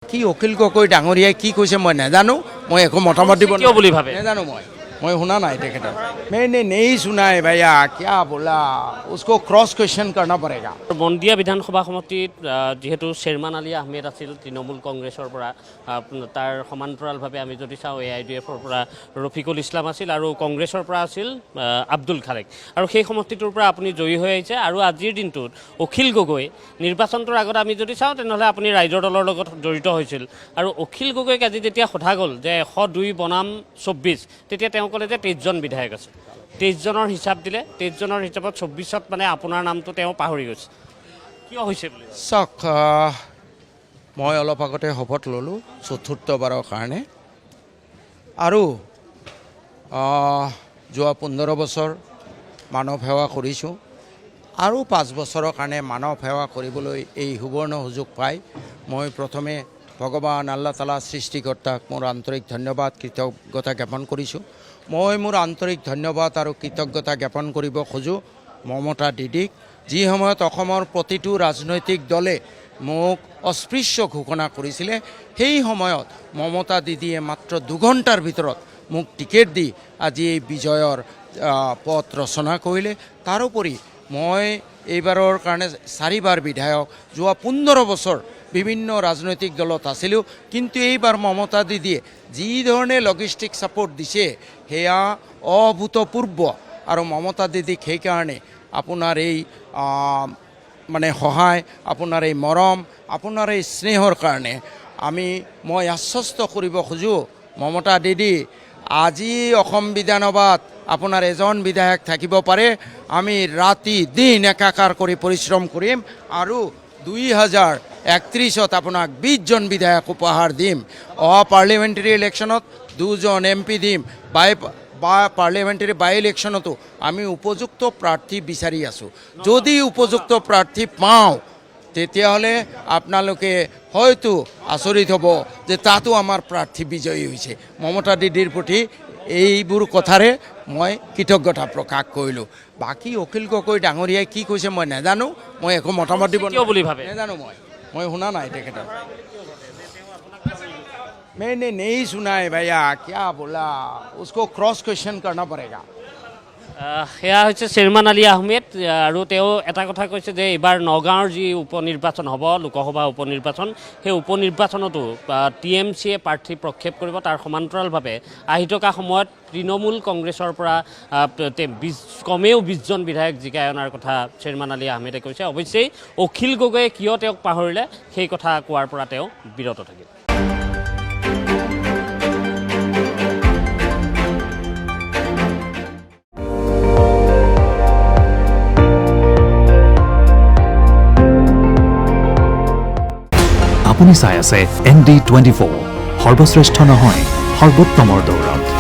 কি অখিল গগৈ ডাঙৰীয়াই কি কৈছে মই নাজানো, মই একো মতামত দিব কিয় বুলি ভাবে? নাজানো মই শুনা নাই তেখেতৰ। मैंने नहीं सुना है भैया, क्या बोला, उसको क्रॉस क्वेश्चन करना पड़ेगा। বন্দিয়া বিধানসভা সমষ্টিত যেহেতু শ্বেৰমান আলী আহমেদ আছিল তৃণমূল কংগ্ৰেছৰ পৰা, তাৰ সমান্তৰালভাৱে আমি যদি চাওঁ AIDFৰ পৰা ৰফিকুল ইছলাম আছিল আৰু কংগ্ৰেছৰ পৰা আছিল আব্দুল খালেক, আৰু সেই সমষ্টিটোৰ পৰা আপুনি জয়ী হৈ আহিছে। আৰু আজিৰ দিনটোত অখিল গগৈ নিৰ্বাচনটোৰ আগত আমি যদি চাওঁ তেনেহ'লে আপুনি ৰাইজৰ দলৰ লগত জড়িত হৈছিল, আৰু অখিল গগৈক আজি যেতিয়া সোধা গ'ল যে 102 বনাম 24, তেতিয়া তেওঁ ক'লে যে 23জন বিধায়ক আছে। 23জনৰ হিচাপ দিলে, 23জনৰ হিচাপত 24ত মানে আপোনাৰ নামটো তেওঁ পাহৰি গৈছে। কিয় হৈছে বুলি চাওক, মই অলপ আগতে শপত ল'লোঁ চতুৰ্থবাৰৰ কাৰণে, আৰু যোৱা 15 বছৰ মানৱ সেৱা কৰিছোঁ, আৰু 5 বছৰৰ কাৰণে মানৱ সেৱা কৰিবলৈ এই সুবৰ্ণ সুযোগ পাই মই প্ৰথমে ভগৱান আল্লাহ তালা সৃষ্টিকৰ্তাক মোৰ আন্তৰিক ধন্যবাদ কৃতজ্ঞতা জ্ঞাপন কৰিছোঁ। মই মোৰ আন্তৰিক ধন্যবাদ আৰু কৃতজ্ঞতা জ্ঞাপন কৰিব খোজোঁ মমতা দিদিক, যি সময়ত অসমৰ প্ৰতিটো ৰাজনৈতিক দলে মোক অস্পৃশ্য ঘোষণা কৰিছিলে, সেই সময়ত মমতা দিদিয়ে মাত্ৰ 2 ঘণ্টাৰ ভিতৰত মোক টিকেট দি আজি এই বিজয়ৰ পথ ৰচনা কৰিলে। তাৰোপৰি মই এইবাৰৰ কাৰণে 4বাৰ বিধায়ক, যোৱা 15 বছৰ বিভিন্ন ৰাজনৈতিক দলত আছিলোঁ, কিন্তু এইবাৰ মমতা দিদিয়ে যি ধৰণে লজিষ্টিক ছাপোৰ্ট দিছে সেয়া অভূতপূৰ্ব, আৰু মমতা দিদিক সেইকাৰণে আপোনাৰ এই মানে সহায়, আপোনাৰ এই মৰম, আপোনাৰ এই স্নেহৰ কাৰণে মই আশ্বস্ত কৰিব খোজোঁ মমতা দিদি, আজি অসম বিধানসভাত আপোনাৰ এজন বিধায়ক থাকিব পাৰে, আমি ৰাতি দিন একাকাৰ কৰি পৰিশ্ৰম কৰিম আৰু 2031ত আপোনাক 20জন বিধায়ক উপহাৰ দিম। পাৰ্লিয়ামেণ্টাৰী ইলেকশ্যনত 2জন MP দিম, পাৰ্লিয়ামেণ্টাৰী বাই ইলেকশ্যনতো আমি উপযুক্ত প্ৰাৰ্থী বিচাৰি আছোঁ। যদি উপযুক্ত প্ৰাৰ্থী পাওঁ তেতিয়াহ'লে আপোনালোকে হয়তো আচৰিত হ'ব যে তাতো আমাৰ প্ৰাৰ্থী বিজয়ী হৈছে। মমতা দিদিৰ প্ৰতি এইবোৰ কথাৰে মই কৃতজ্ঞতা প্ৰকাশ কৰিলোঁ। বাকী অখিল গগৈ ডাঙৰীয়াই কি কৈছে মই নাজানো, মই একো মতামত দিব বুলি ভাবে? নাজানো মই শুনা নাই তেখেতৰ। मैंने नहीं सुना है भैया, क्या बोला, उसको क्रॉस क्वेश्चन करना पड़ेगा। সেয়া হৈছে শ্বেৰমান আলী আহমেদ, আৰু তেওঁ এটা কথা কৈছে যে এইবাৰ নগাঁৱৰ যি উপনিৰ্বাচন হ'ব, লোকসভা উপনিৰ্বাচন, সেই উপনিৰ্বাচনতো TMCয়ে প্ৰাৰ্থী প্ৰক্ষেপ কৰিব। তাৰ সমান্তৰালভাৱে আহি থকা সময়ত তৃণমূল কংগ্ৰেছৰ পৰা কমেও 20জন বিধায়ক জিকাই অনাৰ কথা শ্বেৰমান আলী আহমেদে কৈছে। অৱশ্যেই অখিল গগৈয়ে কিয় তেওঁক পাহৰিলে সেই কথা কোৱাৰ পৰা তেওঁ বিৰত থাকিল। আপুনি চাই আছে ND24, সৰ্বশ্ৰেষ্ঠ নহয় সৰ্বোত্তমৰ দৌৰত।